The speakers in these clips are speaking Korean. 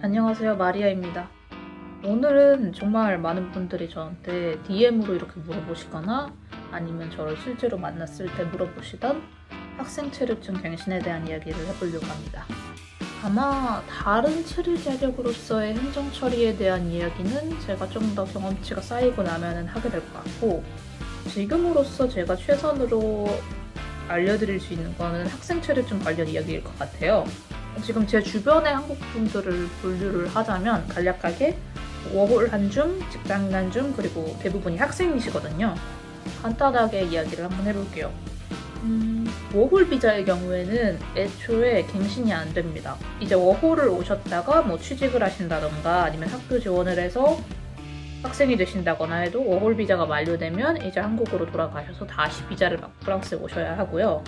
안녕하세요, 마리아입니다. 오늘은 정말 많은 분들이 저한테 DM으로 이렇게 물어보시거나 아니면 저를 실제로 만났을 때 물어보시던 학생 체류증 갱신에 대한 이야기를 해보려고 합니다. 아마 다른 체류 자격으로서의 행정 처리에 대한 이야기는 제가 좀 더 경험치가 쌓이고 나면 하게 될 것 같고, 지금으로서 제가 최선으로 알려드릴 수 있는 거는 학생 체류증 관련 이야기일 것 같아요. 지금 제 주변의 한국 분들을 분류를 하자면 간략하게 워홀 한줌, 직장 단줌, 그리고 대부분이 학생이시거든요. 간단하게 이야기를 한번 해볼게요. 워홀 비자의 경우에는 애초에 갱신이 안 됩니다. 이제 워홀을 오셨다가 뭐 취직을 하신다던가 아니면 학교 지원을 해서 학생이 되신다거나 해도 워홀 비자가 만료되면 이제 한국으로 돌아가셔서 다시 비자를 받고 프랑스에 오셔야 하고요.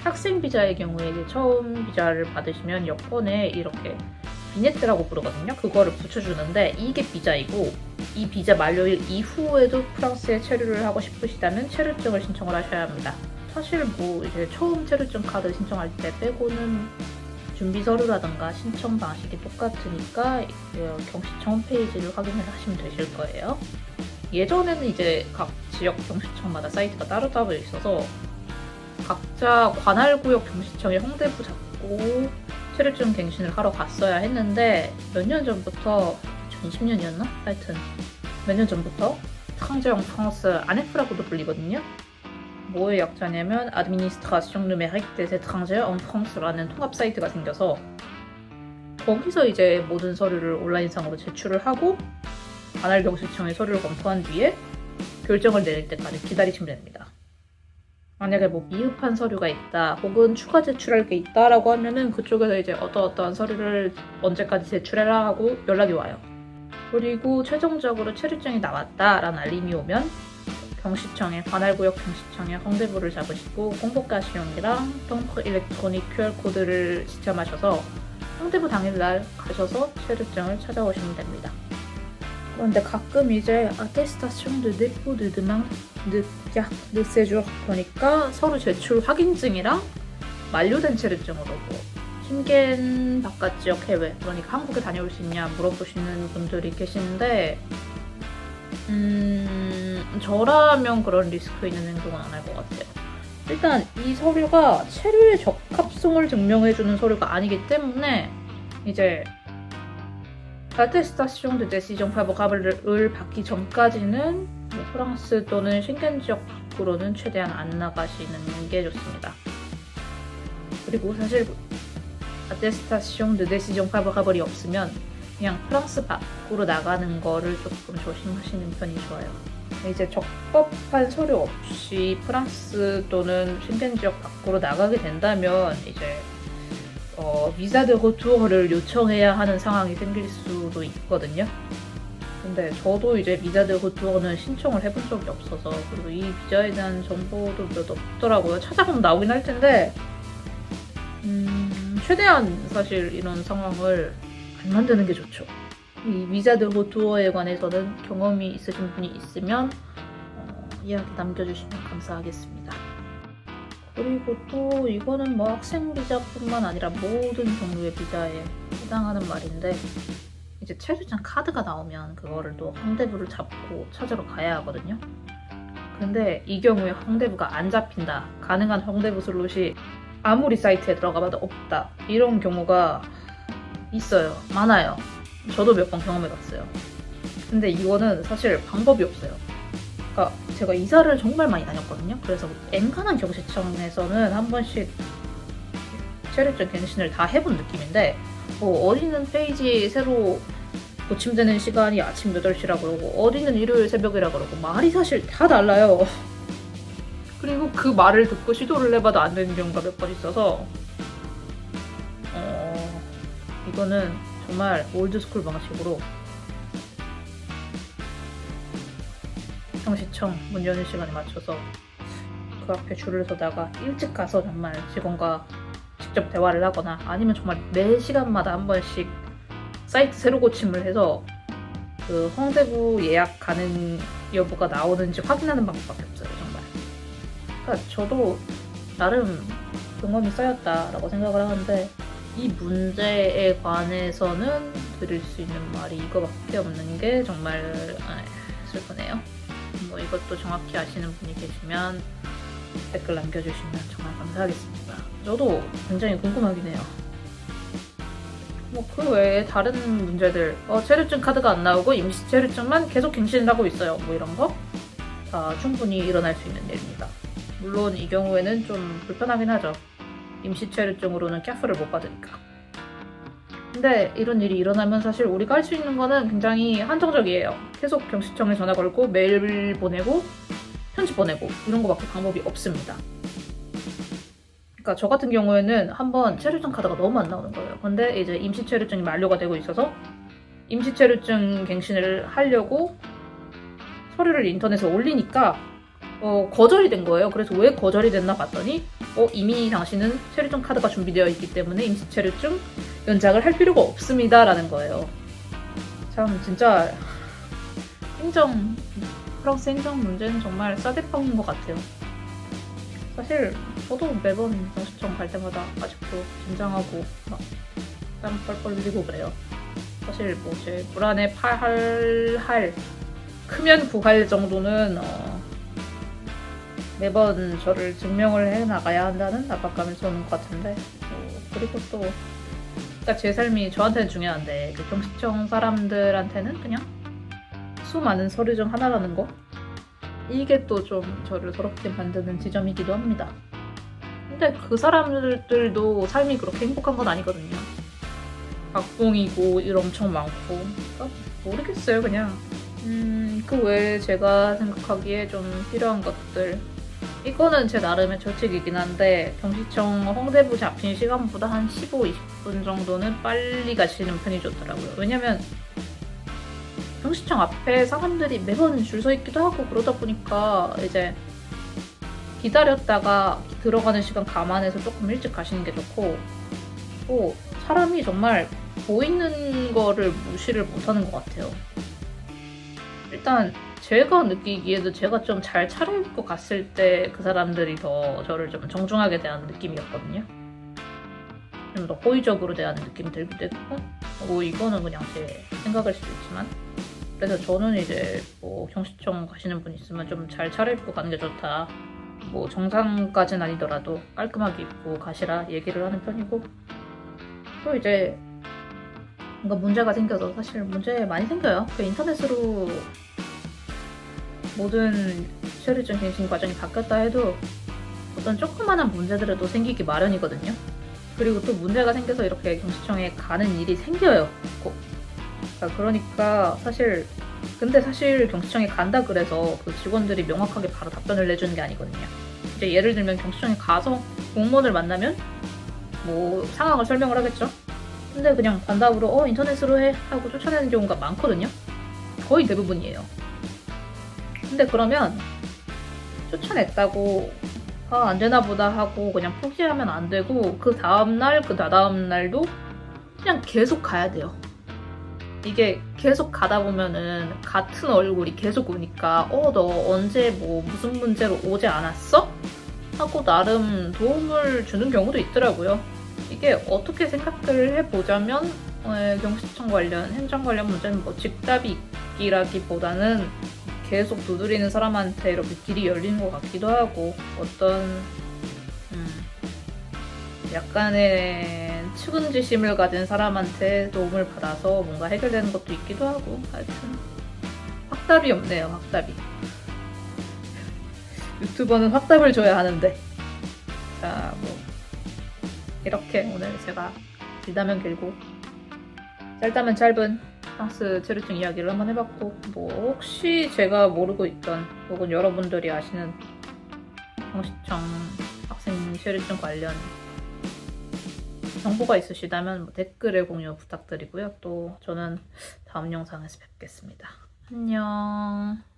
학생 비자의 경우에 이제 처음 비자를 받으시면 여권에 이렇게 비네트라고 부르거든요. 그거를 붙여주는데 이게 비자이고, 이 비자 만료일 이후에도 프랑스에 체류를 하고 싶으시다면 체류증을 신청을 하셔야 합니다. 사실 뭐 이제 처음 체류증 카드 신청할 때 빼고는 준비 서류라든가 신청 방식이 똑같으니까 경시청 홈페이지를 확인을 하시면 되실 거예요. 예전에는 이제 각 지역 경시청마다 사이트가 따로따로 있어서 각자 관할구역 경시청에 홍대부 잡고 체류증 갱신을 하러 갔어야 했는데, 몇 년 전부터 2020년이었나? 하여튼 몇 년 전부터 트랑제 엉 프랑스 아네프라고도 불리거든요. 뭐의 약자냐면 Administration Numérique des Étrangers en France라는 통합 사이트가 생겨서 거기서 이제 모든 서류를 온라인상으로 제출을 하고 관할 경시청의 서류를 검토한 뒤에 결정을 내릴 때까지 기다리시면 됩니다. 만약에 뭐 미흡한 서류가 있다 혹은 추가 제출할 게 있다라고 하면은 그쪽에서 이제 어떠한 서류를 언제까지 제출해라 하고 연락이 와요. 그리고 최종적으로 체류증이 나왔다라는 알림이 오면 경시청에 관할구역 경시청에 홍대부를 잡으시고 공복가시용이랑 동프 일렉트로닉 QR코드를 지참하셔서 홍대부 당일날 가셔서 체류증을 찾아오시면 됩니다. 그런데 가끔 이제 attestation de dépôt de demande de carte de séjour 보니까 서류 제출 확인증이랑 만료된 체류증으로 뭐 신겐 바깥 지역 해외, 그러니까 한국에 다녀올 수 있냐 물어보시는 분들이 계시는데 저라면 그런 리스크 있는 행동은 안 할 것 같아요. 일단 이 서류가 체류의 적합성을 증명해주는 서류가 아니기 때문에 이제 attestation de décision favorable을 받기 전까지는 뭐 프랑스 또는 쉥겐 지역 밖으로는 최대한 안 나가시는 게 좋습니다. 그리고 사실 attestation de décision favorable이 없으면 그냥 프랑스 밖으로 나가는 거를 조금 조심하시는 편이 좋아요. 이제 적법한 서류 없이 프랑스 또는 쉥겐 지역 밖으로 나가게 된다면 이제 비자 데 레투르를 요청해야 하는 상황이 생길 수도 있거든요. 근데 저도 이제 비자 데 레투르는 신청을 해본 적이 없어서, 그리고 이 비자에 대한 정보도 몇 없더라고요. 찾아보면 나오긴 할 텐데 최대한 사실 이런 상황을 안 만드는 게 좋죠. 이 비자 데 레투르에 관해서는 경험이 있으신 분이 있으면 이야기 남겨주시면 감사하겠습니다. 그리고 또 이거는 뭐 학생 비자뿐만 아니라 모든 종류의 비자에 해당하는 말인데, 이제 체류증 카드가 나오면 그거를 또 홍대부를 잡고 찾으러 가야 하거든요. 근데 이 경우에 홍대부가 안 잡힌다, 가능한 홍대부 슬롯이 아무리 사이트에 들어가봐도 없다, 이런 경우가 있어요. 많아요. 저도 몇 번 경험해봤어요. 근데 이거는 사실 방법이 없어요. 그러니까 제가 이사를 정말 많이 다녔거든요. 그래서 엔간한 경시청에서는 한 번씩 체류증 갱신을 다 해본 느낌인데, 뭐 어디는 페이지 새로 고침되는 시간이 아침 8시라 그러고 어디는 일요일 새벽이라 그러고 말이 사실 다 달라요. 그리고 그 말을 듣고 시도를 해봐도 안 되는 경우가 몇 번 있어서 이거는 정말 올드스쿨 방식으로 경시청 문 여는 시간에 맞춰서 그 앞에 줄을 서다가 일찍 가서 정말 직원과 직접 대화를 하거나, 아니면 정말 매 시간마다 한 번씩 사이트 새로 고침을 해서 그 홍대부 예약 가능 여부가 나오는지 확인하는 방법밖에 없어요, 정말. 그러니까 저도 나름 경험이 쌓였다라고 생각을 하는데 이 문제에 관해서는 드릴 수 있는 말이 이거밖에 없는 게 정말 슬프네요. 뭐 이것도 정확히 아시는 분이 계시면 댓글 남겨주시면 정말 감사하겠습니다. 저도 굉장히 궁금하긴 해요. 뭐 그 외에 다른 문제들, 체류증 카드가 안 나오고 임시 체류증만 계속 갱신을 하고 있어요. 뭐 이런 거 다 충분히 일어날 수 있는 일입니다. 물론 이 경우에는 좀 불편하긴 하죠. 임시 체류증으로는 캐프를 못 받으니까. 근데 이런 일이 일어나면 사실 우리가 할 수 있는 거는 굉장히 한정적이에요. 계속 경시청에 전화 걸고 메일 보내고 편지 보내고 이런 거밖에 방법이 없습니다. 그러니까 저 같은 경우에는 한번 체류증 카드가 너무 안 나오는 거예요. 근데 이제 임시 체류증이 만료가 되고 있어서 임시 체류증 갱신을 하려고 서류를 인터넷에 올리니까 거절이 된 거예요. 그래서 왜 거절이 됐나 봤더니 이미 당신은 체류증 카드가 준비되어 있기 때문에 임시 체류증 연장을 할 필요가 없습니다 라는 거예요. 참 진짜 프랑스 행정 문제는 정말 싸대빵인 것 같아요. 사실 저도 매번 경시청 갈 때마다 아직도 긴장하고 막 땀 뻘뻘 흘리고 그래요. 사실 뭐 제 불안에 크면 구할 정도는 매번 저를 증명을 해나가야 한다는 압박감이 오는 것 같은데 그리고 또 그러니까 제 삶이 저한테는 중요한데 그 경시청 사람들한테는 그냥 수많은 서류 중 하나라는 거 이게 또 좀 저를 서럽게 만드는 지점이기도 합니다. 근데 그 사람들도 삶이 그렇게 행복한 건 아니거든요. 박봉이고 일 엄청 많고 그러니까 모르겠어요 그냥. 그 외에 제가 생각하기에 좀 필요한 것들 이거는 제 나름의 철칙이긴 한데 경시청 홍대부 잡힌 시간보다 한 15, 20분 정도는 빨리 가시는 편이 좋더라고요. 왜냐면 경시청 앞에 사람들이 매번 줄 서 있기도 하고 그러다 보니까 이제 기다렸다가 들어가는 시간 감안해서 조금 일찍 가시는 게 좋고 또 사람이 정말 보이는 거를 무시를 못하는 것 같아요. 일단 제가 느끼기에도 제가 좀 잘 차려입고 갔을 때 그 사람들이 더 저를 좀 정중하게 대하는 느낌이었거든요. 좀 더 호의적으로 대하는 느낌이 들기도 했고 이거는 그냥 제 생각일 수도 있지만 그래서 저는 이제 뭐 경시청 가시는 분 있으면 좀 잘 차려입고 가는 게 좋다. 뭐 정상까지는 아니더라도 깔끔하게 입고 가시라 얘기를 하는 편이고 또 이제 뭔가 문제가 생겨서 사실 문제 많이 생겨요. 그 인터넷으로 모든 체류증 갱신 과정이 바뀌었다 해도 어떤 조그마한 문제들은 또 생기기 마련이거든요. 그리고 또 문제가 생겨서 이렇게 경시청에 가는 일이 생겨요. 꼭. 그러니까 사실 경시청에 간다 그래서 그 직원들이 명확하게 바로 답변을 내주는 게 아니거든요. 이제 예를 들면 경시청에 가서 공무원을 만나면 뭐 상황을 설명을 하겠죠. 근데 그냥 단답으로 인터넷으로 해 하고 쫓아내는 경우가 많거든요. 거의 대부분이에요. 근데 그러면 쫓아냈다고 안 되나 보다 하고 그냥 포기하면 안 되고 그 다음날 그 다다음 날도 그냥 계속 가야 돼요. 이게 계속 가다 보면은 같은 얼굴이 계속 오니까 너 언제 뭐 무슨 문제로 오지 않았어? 하고 나름 도움을 주는 경우도 있더라고요. 이게 어떻게 생각을 해보자면 경시청 관련 행정 관련 문제는 뭐 직답이 있기라기보다는 계속 두드리는 사람한테 이렇게 길이 열리는 것 같기도 하고 어떤 약간의 측은지심을 가진 사람한테 도움을 받아서 뭔가 해결되는 것도 있기도 하고 하여튼 확답이 없네요. 확답이. 유튜버는 확답을 줘야 하는데 자 뭐 이렇게 오늘 제가 길다면 길고 짧다면 짧은 프랑스 체류증 이야기를 한번 해봤고 뭐 혹시 제가 모르고 있던 혹은 여러분들이 아시는 경시청 학생 체류증 관련 정보가 있으시다면 뭐 댓글에 공유 부탁드리고요. 또 저는 다음 영상에서 뵙겠습니다. 안녕.